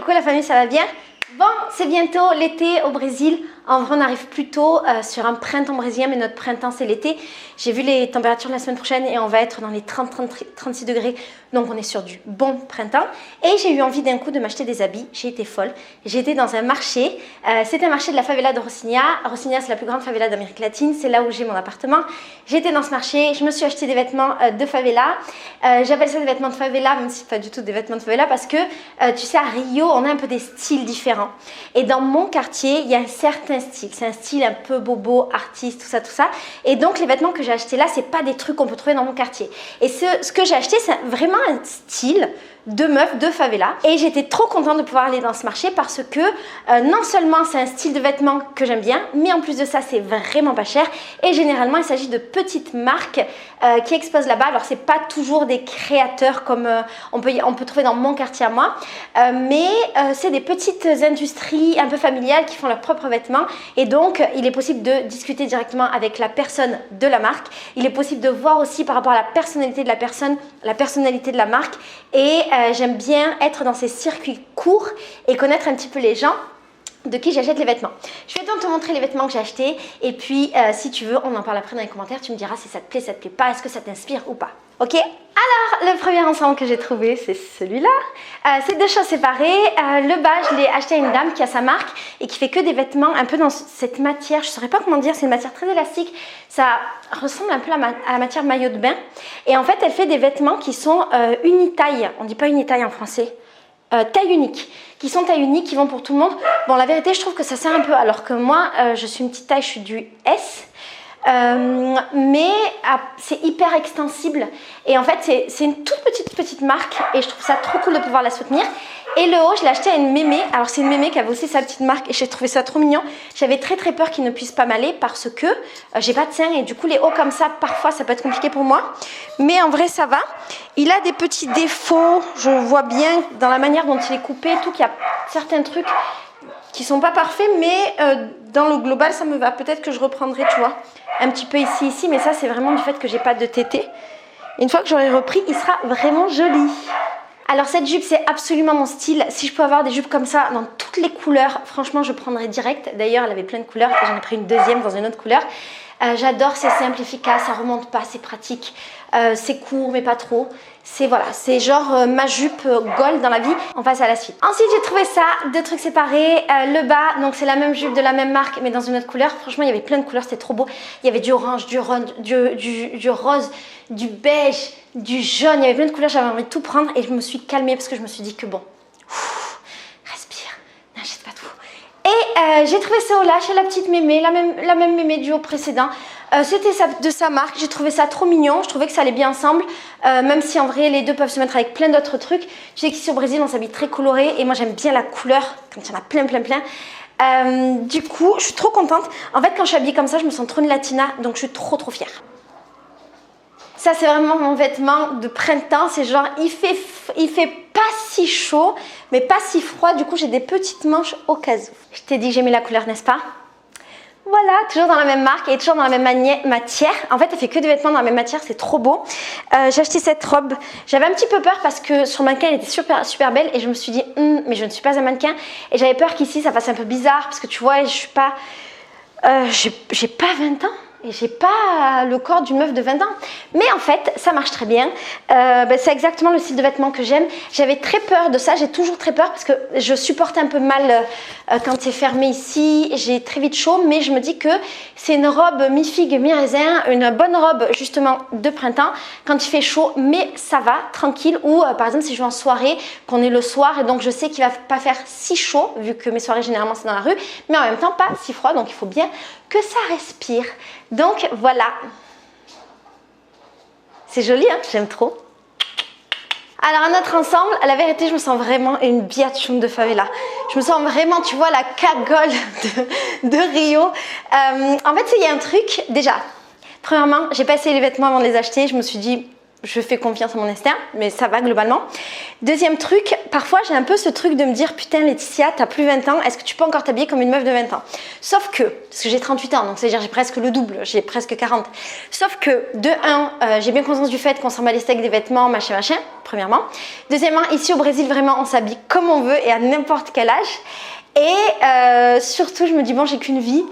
coucou la famille, ça va bien? Bon, c'est bientôt l'été au Brésil. En vrai, on arrive plutôt sur un printemps brésilien, mais notre printemps, c'est l'été. J'ai vu les températures la semaine prochaine et on va être dans les 30-36 degrés. Donc, on est sur du bon printemps. Et j'ai eu envie d'un coup de m'acheter des habits. J'ai été folle. J'ai été dans un marché. C'est un marché de la favela de Rocinha. Rocinha, c'est la plus grande favela d'Amérique latine. C'est là où j'ai mon appartement. J'ai été dans ce marché. Je me suis acheté des vêtements de favela. J'appelle ça des vêtements de favela, même si ce n'est pas du tout des vêtements de favela, parce que, tu sais, à Rio, on a un peu des styles différents. Et dans mon quartier, il y a un certain style. C'est un style un peu bobo, artiste, tout ça, tout ça. Et donc, les vêtements que j'ai achetés là, c'est pas des trucs qu'on peut trouver dans mon quartier. Et ce que j'ai acheté, c'est vraiment un style de meuf de favela. Et j'étais trop contente de pouvoir aller dans ce marché parce que non seulement c'est un style de vêtements que j'aime bien, mais en plus de ça, c'est vraiment pas cher. Et généralement, il s'agit de petites marques qui exposent là-bas. Alors, c'est pas toujours des créateurs comme on peut trouver dans mon quartier à moi, mais c'est des petites industries un peu familiales qui font leurs propres vêtements. Et donc, il est possible de discuter directement avec la personne de la marque. Il est possible de voir aussi par rapport à la personnalité de la personne, la personnalité de la marque. Et j'aime bien être dans ces circuits courts et connaître un petit peu les gens de qui j'achète les vêtements. Je vais donc te montrer les vêtements que j'ai achetés et puis si tu veux, on en parle après dans les commentaires, tu me diras si ça te plaît pas, est-ce que ça t'inspire ou pas. Ok? Alors, le premier ensemble que j'ai trouvé, c'est celui-là. C'est deux choses séparées. Le bas, je l'ai acheté à une dame qui a sa marque et qui fait que des vêtements un peu dans cette matière. Je ne saurais pas comment dire, c'est une matière très élastique. Ça ressemble un peu à la matière maillot de bain. Et en fait, elle fait des vêtements qui sont unitaille. On ne dit pas unitaille en français. Taille unique, qui sont taille unique, qui vont pour tout le monde. Bon, la vérité, je trouve que ça sert un peu, alors que moi, je suis une petite taille, je suis du S. Mais c'est hyper extensible et en fait c'est une toute petite marque et je trouve ça trop cool de pouvoir la soutenir. Et le haut, je l'ai acheté à une mémé. Alors c'est une mémé qui avait aussi sa petite marque et j'ai trouvé ça trop mignon. J'avais très peur qu'il ne puisse pas m'aller parce que j'ai pas de sein et du coup les hauts comme ça parfois ça peut être compliqué pour moi, mais en vrai ça va. Il a des petits défauts, je vois bien dans la manière dont il est coupé et tout, qu'il y a certains trucs qui sont pas parfaits, mais dans le global ça me va. Peut-être que je reprendrai, tu vois, un petit peu ici, mais ça c'est vraiment du fait que j'ai pas de tété. Une fois que j'aurai repris, il sera vraiment joli. Alors cette jupe, c'est absolument mon style. Si je peux avoir des jupes comme ça dans toutes les couleurs, franchement je prendrais direct. D'ailleurs elle avait plein de couleurs et j'en ai pris une deuxième dans une autre couleur. J'adore, c'est simple, efficace, ça remonte pas, c'est pratique, c'est court mais pas trop. C'est voilà, c'est genre ma jupe gold dans la vie. On passe à la suite. Ensuite j'ai trouvé ça, deux trucs séparés. Le bas, donc c'est la même jupe de la même marque mais dans une autre couleur. Franchement il y avait plein de couleurs, c'était trop beau. Il y avait du orange, du rose, du beige, du jaune. Il y avait plein de couleurs, j'avais envie de tout prendre et je me suis calmée parce que je me suis dit que bon, respire, n'achète pas tout. Et j'ai trouvé ce haut là chez la petite mémé, la même mémé du haut précédent. C'était de sa marque, j'ai trouvé ça trop mignon, je trouvais que ça allait bien ensemble, même si en vrai les deux peuvent se mettre avec plein d'autres trucs. Tu sais qu'ici au Brésil on s'habille très coloré et moi j'aime bien la couleur quand il y en a plein. Du coup je suis trop contente. En fait quand je suis habillée comme ça je me sens trop une latina, donc je suis trop fière. Ça c'est vraiment mon vêtement de printemps, c'est genre il fait pas si chaud mais pas si froid, du coup j'ai des petites manches au cas où. Je t'ai dit que j'aimais la couleur, n'est-ce pas? Voilà, toujours dans la même marque et toujours dans la même matière. En fait, elle fait que des vêtements dans la même matière, c'est trop beau. J'ai acheté cette robe. J'avais un petit peu peur parce que sur le mannequin, elle était super belle et je me suis dit, mais je ne suis pas un mannequin. Et j'avais peur qu'ici, ça fasse un peu bizarre parce que tu vois, je suis pas, j'ai pas 20 ans. Et j'ai pas le corps d'une meuf de 20 ans. Mais en fait, ça marche très bien. C'est exactement le style de vêtements que j'aime. J'avais très peur de ça. J'ai toujours très peur parce que je supporte un peu mal quand c'est fermé ici. J'ai très vite chaud. Mais je me dis que c'est une robe mi-figue, mi-raisin. Une bonne robe justement de printemps quand il fait chaud. Mais ça va, tranquille. Ou par exemple, si je vais en soirée, qu'on est le soir. Et donc, je sais qu'il va pas faire si chaud. Vu que mes soirées, généralement, c'est dans la rue. Mais en même temps, pas si froid. Donc, il faut bien que ça respire. Donc voilà, c'est joli, hein, j'aime trop. Alors un autre ensemble, à la vérité je me sens vraiment une biatchoum de favela. Je me sens vraiment, tu vois, la cagole de Rio. En fait il y a un truc, déjà, premièrement j'ai pas essayé les vêtements avant de les acheter, je me suis dit je fais confiance à mon instinct, mais ça va globalement. Deuxième truc, parfois j'ai un peu ce truc de me dire putain Laetitia, t'as plus 20 ans, est-ce que tu peux encore t'habiller comme une meuf de 20 ans? Sauf que, parce que j'ai 38 ans, donc c'est-à-dire j'ai presque le double, j'ai presque 40. Sauf que, de un, j'ai bien conscience du fait qu'on s'en bat les steaks des vêtements, machin, premièrement. Deuxièmement, ici au Brésil, vraiment, on s'habille comme on veut et à n'importe quel âge. Et surtout, je me dis bon, j'ai qu'une vie.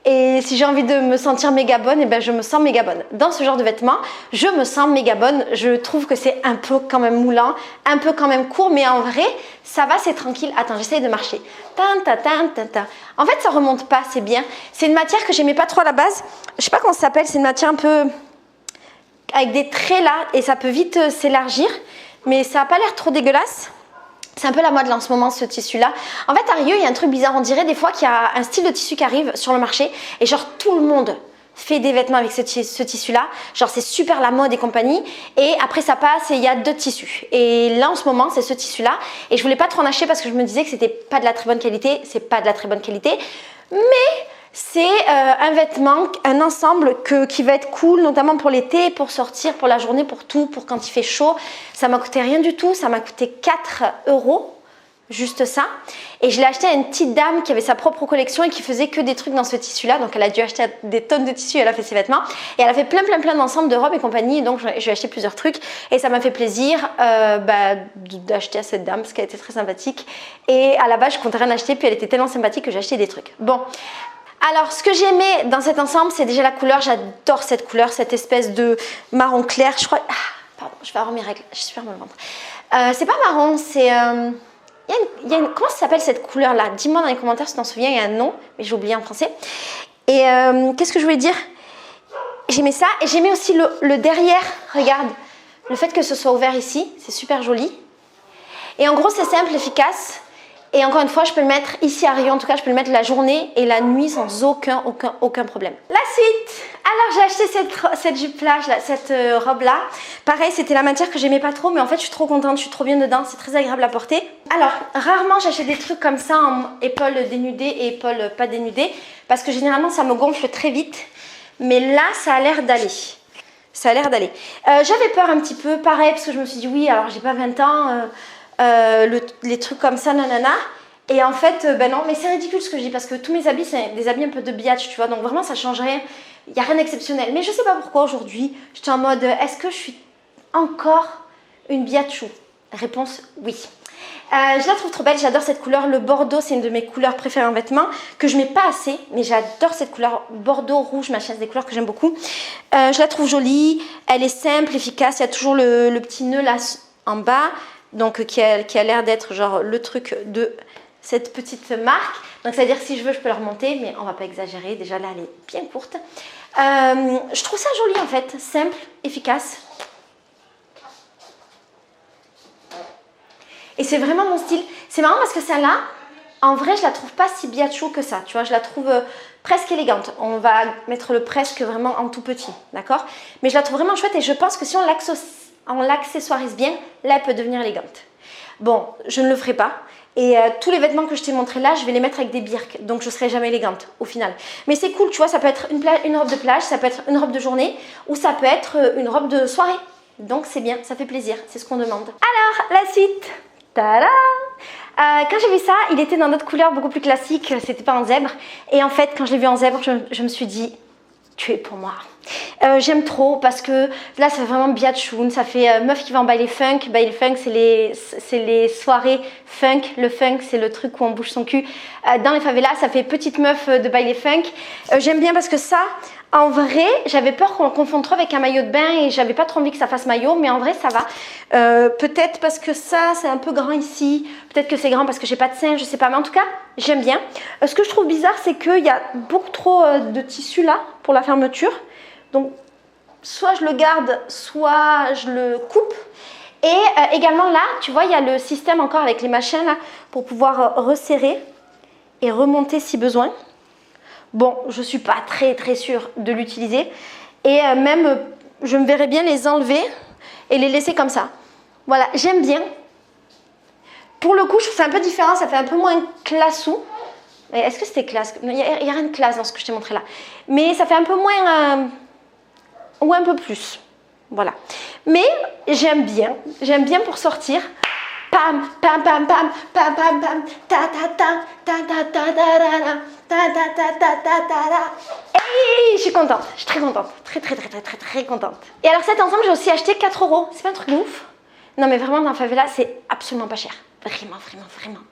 Et si j'ai envie de me sentir méga bonne, et ben je me sens méga bonne. Dans ce genre de vêtements, je me sens méga bonne. Je trouve que c'est un peu quand même moulant, un peu quand même court, mais en vrai, ça va, c'est tranquille. Attends, j'essaye de marcher. En fait, ça remonte pas, c'est bien. C'est une matière que j'aimais pas trop à la base. Je sais pas comment ça s'appelle, c'est une matière un peu avec des traits là, et ça peut vite s'élargir, mais ça a pas l'air trop dégueulasse. C'est un peu la mode là en ce moment, ce tissu-là. En fait, à Rio, il y a un truc bizarre. On dirait des fois qu'il y a un style de tissu qui arrive sur le marché et genre tout le monde fait des vêtements avec ce tissu-là. Genre c'est super la mode et compagnie. Et après ça passe et il y a d'autres tissus. Et là en ce moment, c'est ce tissu-là. Et je voulais pas trop en acheter parce que je me disais que c'était pas de la très bonne qualité. C'est pas de la très bonne qualité. Mais c'est un vêtement, un ensemble qui va être cool, notamment pour l'été, pour sortir, pour la journée, pour tout, pour quand il fait chaud. Ça m'a coûté rien du tout, ça m'a coûté 4 €, juste ça. Et je l'ai acheté à une petite dame qui avait sa propre collection et qui faisait que des trucs dans ce tissu-là. Donc elle a dû acheter des tonnes de tissus, elle a fait ses vêtements. Et elle a fait plein d'ensembles de robes et compagnie. Et donc j'ai acheté plusieurs trucs et ça m'a fait plaisir d'acheter à cette dame parce qu'elle était très sympathique. Et à la base, je comptais rien acheter, puis elle était tellement sympathique que j'ai acheté des trucs. Bon. Alors, ce que j'aimais dans cet ensemble, c'est déjà la couleur. J'adore cette couleur, cette espèce de marron clair. Je crois... Ah, pardon, je vais avoir mes règles. Je suis super mal au ventre. C'est pas marron, c'est... Comment ça s'appelle cette couleur-là? Dis-moi dans les commentaires si tu t'en souviens. Il y a un nom, mais j'ai oublié en français. Et qu'est-ce que je voulais dire? J'aimais ça. Et j'aimais aussi le derrière. Regarde, le fait que ce soit ouvert ici, c'est super joli. Et en gros, c'est simple, efficace. Et encore une fois, je peux le mettre ici à Rio, en tout cas, je peux le mettre la journée et la nuit sans aucun problème. La suite. Alors, j'ai acheté cette jupe-là, cette robe-là. Pareil, c'était la matière que j'aimais pas trop, mais en fait, je suis trop contente, je suis trop bien dedans, c'est très agréable à porter. Alors, rarement j'achète des trucs comme ça en épaules dénudées et épaules pas dénudées, parce que généralement, ça me gonfle très vite. Mais là, ça a l'air d'aller. Ça a l'air d'aller. J'avais peur un petit peu, pareil, parce que je me suis dit, oui, alors j'ai pas 20 ans... les trucs comme ça, nanana. Et en fait, ben non, mais c'est ridicule ce que je dis parce que tous mes habits, c'est des habits un peu de biatch, tu vois. Donc vraiment, ça change rien. Il n'y a rien d'exceptionnel. Mais je sais pas pourquoi aujourd'hui, j'étais en mode, est-ce que je suis encore une biatchou? Réponse, oui. Je la trouve trop belle, j'adore cette couleur. Le bordeaux, c'est une de mes couleurs préférées en vêtements, que je mets pas assez, mais j'adore cette couleur bordeaux, rouge, machin, c'est des couleurs que j'aime beaucoup. Je la trouve jolie, elle est simple, efficace. Il y a toujours le petit nœud là en bas. Donc qui a l'air d'être genre le truc de cette petite marque. Donc c'est à dire si je veux je peux la remonter, mais on va pas exagérer, déjà là elle est bien courte. Je trouve ça joli en fait, simple, efficace. Et c'est vraiment mon style. C'est marrant parce que celle-là, en vrai je la trouve pas si biatchou que ça, tu vois, je la trouve presque élégante. On va mettre le presque vraiment en tout petit, d'accord? Mais je la trouve vraiment chouette et je pense que si on l'accessoirise bien, là elle peut devenir élégante. Bon, je ne le ferai pas. Et tous les vêtements que je t'ai montrés là, je vais les mettre avec des birques. Donc je ne serai jamais élégante au final. Mais c'est cool, tu vois, ça peut être une robe de plage, ça peut être une robe de journée ou ça peut être une robe de soirée. Donc c'est bien, ça fait plaisir, c'est ce qu'on demande. Alors, la suite. Tada! Quand j'ai vu ça, il était dans d'autres couleurs beaucoup plus classiques, c'était pas en zèbre. Et en fait, quand je l'ai vu en zèbre, je me suis dit, tu es pour moi. J'aime trop parce que là ça fait vraiment biatchoun, ça fait meuf qui va en baile funk. Baile funk c'est les soirées funk. Le funk c'est le truc où on bouge son cul. Dans les favelas ça fait petite meuf de baile funk. J'aime bien parce que ça, en vrai, j'avais peur qu'on le confonde trop avec un maillot de bain et j'avais pas trop envie que ça fasse maillot, mais en vrai ça va. Peut-être parce que ça c'est un peu grand ici, peut-être que c'est grand parce que j'ai pas de sein, je sais pas, mais en tout cas j'aime bien. Ce que je trouve bizarre c'est qu'il y a beaucoup trop de tissu là pour la fermeture. Donc, soit je le garde, soit je le coupe. Et également là, tu vois, il y a le système encore avec les machins là pour pouvoir resserrer et remonter si besoin. Bon, je ne suis pas très sûre de l'utiliser. Et même, je me verrais bien les enlever et les laisser comme ça. Voilà, j'aime bien. Pour le coup, je trouve ça un peu différent, ça fait un peu moins classou. Est-ce que c'était classe? Il n'y a rien de classe dans ce que je t'ai montré là. Mais ça fait un peu moins... ou un peu plus. Voilà. Mais j'aime bien pour sortir. Pam, pam, pam, pam, pam, pam, pam, ta ta ta, ta ta ta ta ta ta ta ta ta ta ta. Et je suis contente, je suis très contente, très contente. Et alors cet ensemble, j'ai aussi acheté 4 €. C'est pas un truc de ouf? Non mais vraiment dans la favela, c'est absolument pas cher.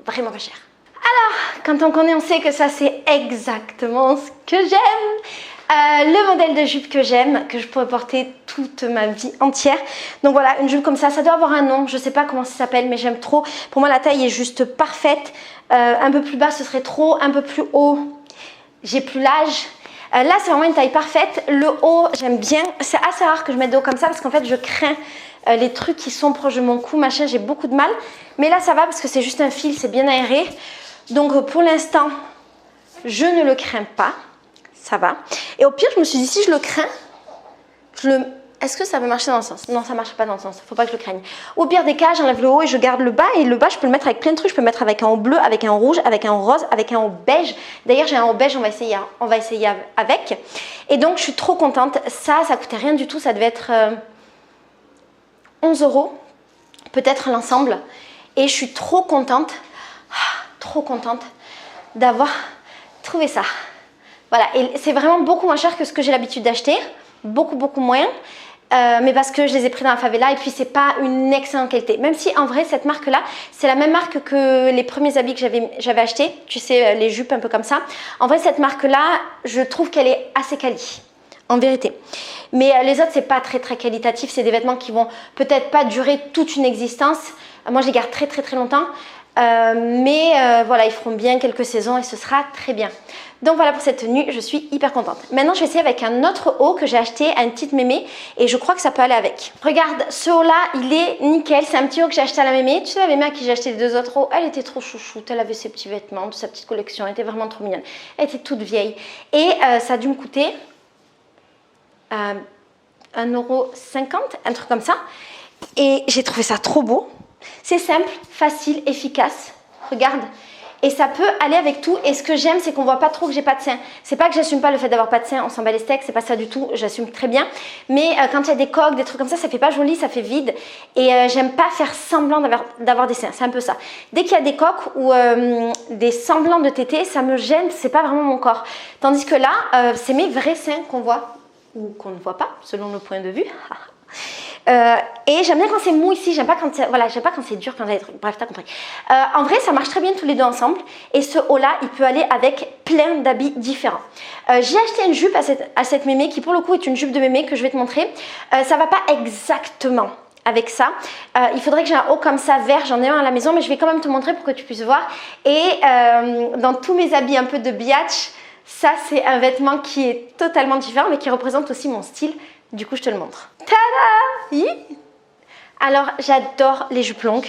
Vraiment pas cher. Alors, quand on connaît, on sait que ça c'est exactement ce que j'aime. Le modèle de jupe que j'aime, que je pourrais porter toute ma vie entière. Donc voilà, une jupe comme ça doit avoir un nom, je sais pas comment ça s'appelle, mais j'aime trop. Pour moi, la taille est juste parfaite. Un peu plus bas, ce serait trop. Un peu plus haut, j'ai plus l'âge. Là, c'est vraiment une taille parfaite. Le haut, j'aime bien. C'est assez rare que je mette des hauts comme ça parce qu'en fait, je crains les trucs qui sont proches de mon cou, machin, j'ai beaucoup de mal. Mais là, ça va parce que c'est juste un fil, c'est bien aéré. Donc pour l'instant, je ne le crains pas. Ça va. Et au pire, je me suis dit, si je le crains, est-ce que ça va marcher dans le sens? Non, ça ne marche pas dans le sens. Il ne faut pas que je le craigne. Au pire des cas, j'enlève le haut et je garde le bas. Et le bas, je peux le mettre avec plein de trucs. Je peux le mettre avec un haut bleu, avec un rouge, avec un rose, avec un haut beige. D'ailleurs, j'ai un haut beige, on va essayer avec. Et donc, je suis trop contente. Ça coûtait rien du tout. Ça devait être 11 €, peut-être l'ensemble. Et je suis trop contente d'avoir trouvé ça. Voilà, et c'est vraiment beaucoup moins cher que ce que j'ai l'habitude d'acheter, beaucoup moins, mais parce que je les ai pris dans la favela et puis c'est pas une excellente qualité. Même si en vrai cette marque-là, c'est la même marque que les premiers habits que j'avais achetés, tu sais, les jupes un peu comme ça. En vrai cette marque-là, je trouve qu'elle est assez quali, en vérité. Mais les autres, c'est pas très qualitatif, c'est des vêtements qui vont peut-être pas durer toute une existence. Moi, je les garde très longtemps. Mais voilà, ils feront bien quelques saisons et ce sera très bien. Donc voilà pour cette tenue, je suis hyper contente. Maintenant, je vais essayer avec un autre haut que j'ai acheté à une petite mémé et je crois que ça peut aller avec. Regarde, ce haut-là, il est nickel. C'est un petit haut que j'ai acheté à la mémé. Tu sais, la mémé à qui j'ai acheté les 2 autres hauts, elle était trop chouchoute. Elle avait ses petits vêtements, de sa petite collection. Elle était vraiment trop mignonne. Elle était toute vieille. Et ça a dû me coûter 1,50 €, un truc comme ça. Et j'ai trouvé ça trop beau. C'est simple, facile, efficace. Regarde. Et ça peut aller avec tout. Et ce que j'aime, c'est qu'on voit pas trop que j'ai pas de seins. C'est pas que j'assume pas le fait d'avoir pas de seins, on s'en bat les steaks, c'est pas ça du tout. J'assume très bien. Mais quand il y a des coques, des trucs comme ça fait pas joli, ça fait vide. Et j'aime pas faire semblant d'avoir des seins. C'est un peu ça. Dès qu'il y a des coques ou des semblants de tétés, ça me gêne. C'est pas vraiment mon corps. Tandis que là, c'est mes vrais seins qu'on voit ou qu'on ne voit pas, selon nos points de vue. Et j'aime bien quand c'est mou ici, j'aime pas quand c'est dur, quand il y a des trucs. Bref, t'as compris. En vrai, ça marche très bien tous les deux ensemble. Et ce haut-là, il peut aller avec plein d'habits différents. J'ai acheté une jupe à cette mémé qui, pour le coup, est une jupe de mémé que je vais te montrer. Ça va pas exactement avec ça. Il faudrait que j'ai un haut comme ça vert, j'en ai un à la maison, mais je vais quand même te montrer pour que tu puisses voir. Et dans tous mes habits un peu de biatch, ça, c'est un vêtement qui est totalement différent, mais qui représente aussi mon style. Du coup, je te le montre. Tada! Alors, j'adore les jupes longues.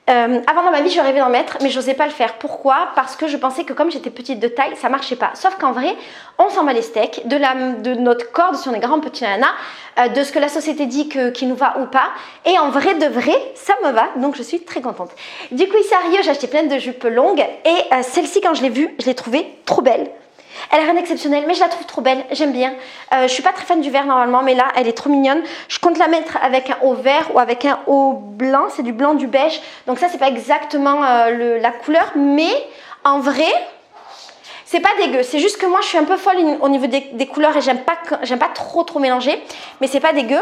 Avant dans ma vie, je rêvais d'en mettre, mais je n'osais pas le faire. Pourquoi? Parce que je pensais que comme j'étais petite de taille, ça ne marchait pas. Sauf qu'en vrai, on s'en bat les steaks de notre corps, de si on est grand, petit, nana, de ce que la société dit qui nous va ou pas. Et en vrai de vrai, ça me va. Donc, je suis très contente. Du coup, ici à Rio, j'ai acheté plein de jupes longues. Et celle-ci, quand je l'ai vue, je l'ai trouvée trop belle. Elle n'a rien d'exceptionnel, mais je la trouve trop belle, j'aime bien. Je suis pas très fan du vert normalement, mais là, elle est trop mignonne. Je compte la mettre avec un haut vert ou avec un haut blanc, c'est du blanc, du beige. Donc ça, c'est pas exactement la couleur, mais en vrai, c'est pas dégueu. C'est juste que moi, je suis un peu folle au niveau des couleurs et j'aime pas trop mélanger, mais c'est pas dégueu.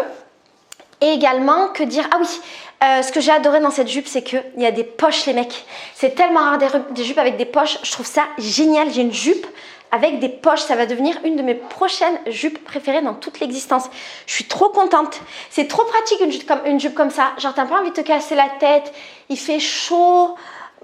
Et également, que dire? Ah oui, ce que j'ai adoré dans cette jupe, c'est qu'il y a des poches, les mecs. C'est tellement rare des jupes avec des poches, je trouve ça génial. J'ai une jupe avec des poches, ça va devenir une de mes prochaines jupes préférées dans toute l'existence. Je suis trop contente. C'est trop pratique une jupe comme ça. Genre, t'as pas envie de te casser la tête, il fait chaud,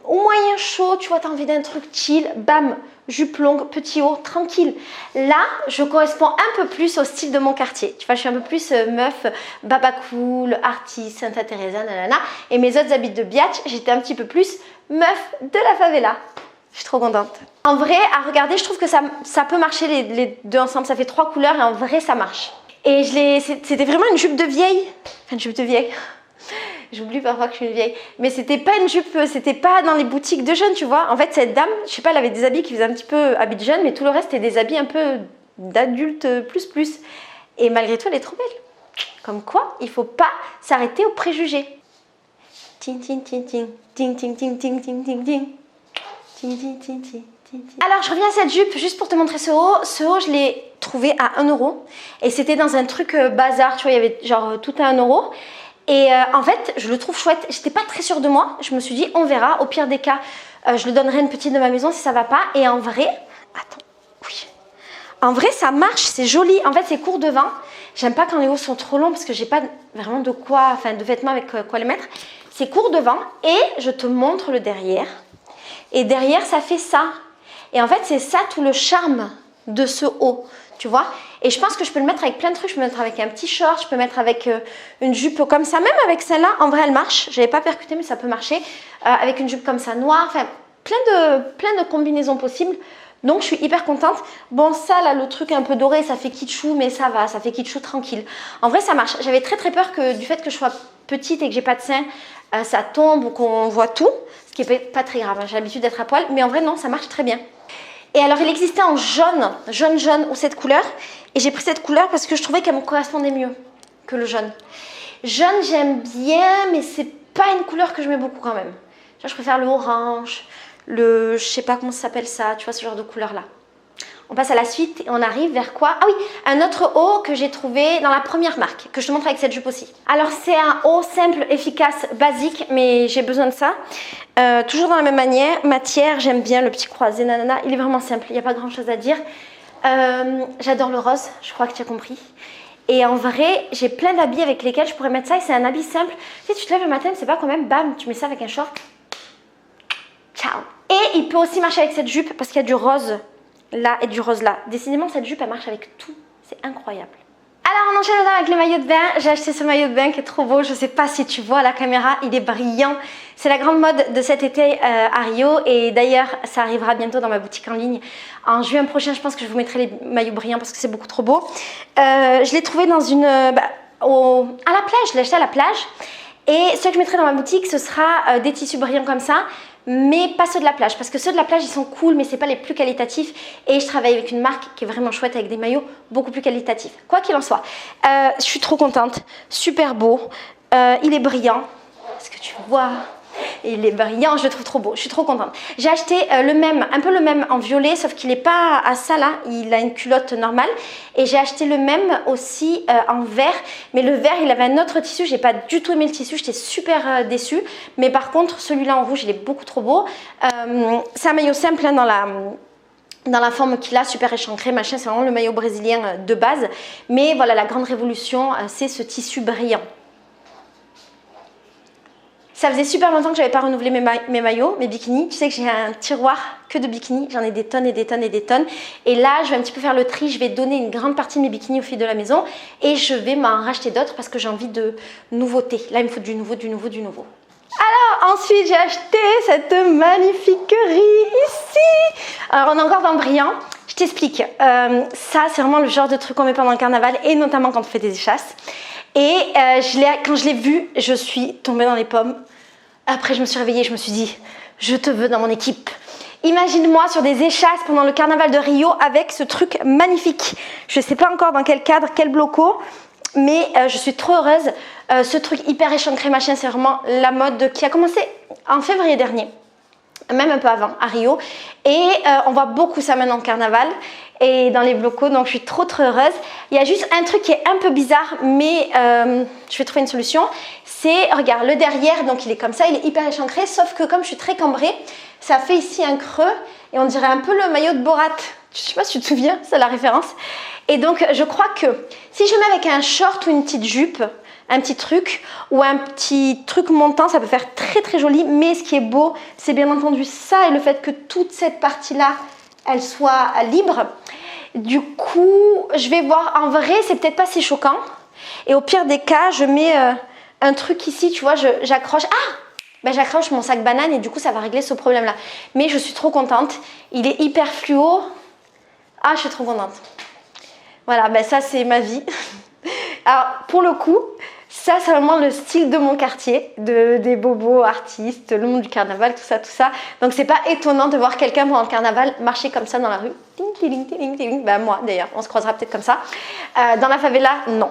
ou moyen chaud, tu vois, t'as envie d'un truc chill, bam, jupe longue, petit haut, tranquille. Là, je corresponds un peu plus au style de mon quartier. Tu vois, je suis un peu plus meuf, baba cool, artiste, Santa Teresa, nanana. Et mes autres habits de biatch, j'étais un petit peu plus meuf de la favela. Je suis trop contente. En vrai, à regarder, je trouve que ça peut marcher les deux ensemble. Ça fait 3 couleurs et en vrai, ça marche. Et c'était vraiment une jupe de vieille. Enfin, une jupe de vieille. J'oublie parfois que je suis une vieille. Mais c'était pas une jupe, c'était pas dans les boutiques de jeunes, tu vois. En fait, cette dame, je sais pas, elle avait des habits qui faisaient un petit peu habits de jeunes, mais tout le reste, c'était des habits un peu d'adultes plus. Et malgré tout, elle est trop belle. Comme quoi, il ne faut pas s'arrêter aux préjugés. Ting, ting, ting, ting, ting, ting, ting, ting, ting, ting, ting. Ting, ting, ting, ting. Alors je reviens à cette jupe juste pour te montrer ce haut. Ce haut je l'ai trouvé à 1 € et c'était dans un truc bazar, tu vois, il y avait genre tout à 1 €. Et en fait je le trouve chouette, j'étais pas très sûre de moi, je me suis dit on verra, au pire des cas je le donnerai à une petite de ma maison si ça va pas. Et en vrai, attends, oui, en vrai ça marche, c'est joli, en fait c'est court devant. J'aime pas quand les hauts sont trop longs parce que j'ai pas vraiment de quoi, enfin de vêtements avec quoi les mettre. C'est court devant et je te montre le derrière. Et derrière ça fait ça. Et en fait, c'est ça tout le charme de ce haut, tu vois. Et je pense que je peux le mettre avec plein de trucs. Je peux le mettre avec un petit short, je peux mettre avec une jupe comme ça. Même avec celle-là, en vrai, elle marche. Je n'avais pas percuté, mais ça peut marcher. Avec une jupe comme ça, noire. Enfin, plein de combinaisons possibles. Donc, je suis hyper contente. Bon, ça, là, le truc un peu doré, ça fait kitschou, mais ça va. Ça fait kitschou tranquille. En vrai, ça marche. J'avais très peur que du fait que je sois petite et que j'ai pas de seins, ça tombe ou qu'on voit tout. Ce qui n'est pas très grave. J'ai l'habitude d'être à poil. Mais en vrai, non, ça marche très bien. Et alors, il existait en jaune ou cette couleur. Et j'ai pris cette couleur parce que je trouvais qu'elle me correspondait mieux que le jaune. Jaune, j'aime bien, mais c'est pas une couleur que je mets beaucoup quand même. Je préfère le orange, je sais pas comment ça s'appelle ça, tu vois, ce genre de couleur-là. On passe à la suite et on arrive vers quoi? Ah oui, un autre haut que j'ai trouvé dans la première marque, que je te montre avec cette jupe aussi. Alors, c'est un haut simple, efficace, basique, mais j'ai besoin de ça. Toujours dans la même matière, j'aime bien le petit croisé, nanana. Il est vraiment simple, il n'y a pas grand-chose à dire. J'adore le rose, je crois que tu as compris. Et en vrai, j'ai plein d'habits avec lesquels je pourrais mettre ça. Et c'est un habit simple. Tu sais, tu te lèves le matin, c'est pas quand même, bam, tu mets ça avec un short. Ciao. Et il peut aussi marcher avec cette jupe parce qu'il y a du rose là et du rose là. Décidément, cette jupe, elle marche avec tout. C'est incroyable. Alors, on enchaîne avec le maillot de bain. J'ai acheté ce maillot de bain qui est trop beau. Je ne sais pas si tu vois à la caméra, il est brillant. C'est la grande mode de cet été à Rio. Et d'ailleurs, ça arrivera bientôt dans ma boutique en ligne. En juin prochain, je pense que je vous mettrai les maillots brillants parce que c'est beaucoup trop beau. Je l'ai trouvé dans une... à la plage, je l'ai acheté à la plage. Et ce que je mettrai dans ma boutique, ce sera des tissus brillants comme ça. Mais pas ceux de la plage, parce que ceux de la plage ils sont cool, mais c'est pas les plus qualitatifs. Et je travaille avec une marque qui est vraiment chouette avec des maillots beaucoup plus qualitatifs. Quoi qu'il en soit, je suis trop contente, super beau, il est brillant. Est-ce que tu vois? Il est brillant, je le trouve trop beau, je suis trop contente. J'ai acheté le même, un peu le même en violet, sauf qu'il n'est pas à ça là, il a une culotte normale. Et j'ai acheté le même aussi en vert, mais le vert il avait un autre tissu, j'ai pas du tout aimé le tissu, j'étais super déçue. Mais par contre celui-là en rouge il est beaucoup trop beau. C'est un maillot simple hein, dans la forme qu'il a, super échancré, machin, c'est vraiment le maillot brésilien de base. Mais voilà, la grande révolution, c'est ce tissu brillant. Ça faisait super longtemps que je n'avais pas renouvelé mes maillots, mes bikinis. Tu sais que j'ai un tiroir que de bikinis. J'en ai des tonnes et des tonnes et des tonnes. Et là, je vais un petit peu faire le tri. Je vais donner une grande partie de mes bikinis aux filles de la maison. Et je vais m'en racheter d'autres parce que j'ai envie de nouveautés. Là, il me faut du nouveau, du nouveau, du nouveau. Alors, ensuite, j'ai acheté cette magnifiquerie ici. Alors, on est encore dans le brillant. Je t'explique. Ça, c'est vraiment le genre de truc qu'on met pendant le carnaval et notamment quand on fait des échasses. Et quand je l'ai vu, je suis tombée dans les pommes. Après, je me suis réveillée, je me suis dit, je te veux dans mon équipe. Imagine-moi sur des échasses pendant le carnaval de Rio avec ce truc magnifique. Je ne sais pas encore dans quel cadre, quel bloco, mais je suis trop heureuse. Ce truc hyper échancré, machin, c'est vraiment la mode qui a commencé en février dernier. Même un peu avant, à Rio. Et on voit beaucoup ça maintenant au carnaval et dans les blocos, donc je suis trop heureuse. Il y a juste un truc qui est un peu bizarre, mais je vais trouver une solution. C'est, regarde, le derrière, donc il est comme ça, il est hyper échancré, sauf que comme je suis très cambrée, ça fait ici un creux et on dirait un peu le maillot de Borat. Je sais pas si tu te souviens, c'est la référence. Et donc je crois que si je mets avec un short ou une petite jupe, un petit truc ou un petit truc montant, ça peut faire très joli. Mais ce qui est beau, c'est bien entendu ça et le fait que toute cette partie-là, elle soit libre. Du coup, je vais voir. En vrai, c'est peut-être pas si choquant. Et au pire des cas, je mets un truc ici, tu vois, j'accroche. Ah! Ben, j'accroche mon sac banane et du coup, ça va régler ce problème-là. Mais je suis trop contente. Il est hyper fluo. Ah, je suis trop contente. Voilà, ben ça, c'est ma vie. Alors, pour le coup, ça, c'est vraiment le style de mon quartier, des bobos, artistes, le monde du carnaval, tout ça. Donc, c'est pas étonnant de voir quelqu'un pendant le carnaval marcher comme ça dans la rue. Ting, ting, ting, ting, ting. Ben, moi, d'ailleurs, on se croisera peut-être comme ça. Dans la favela, non.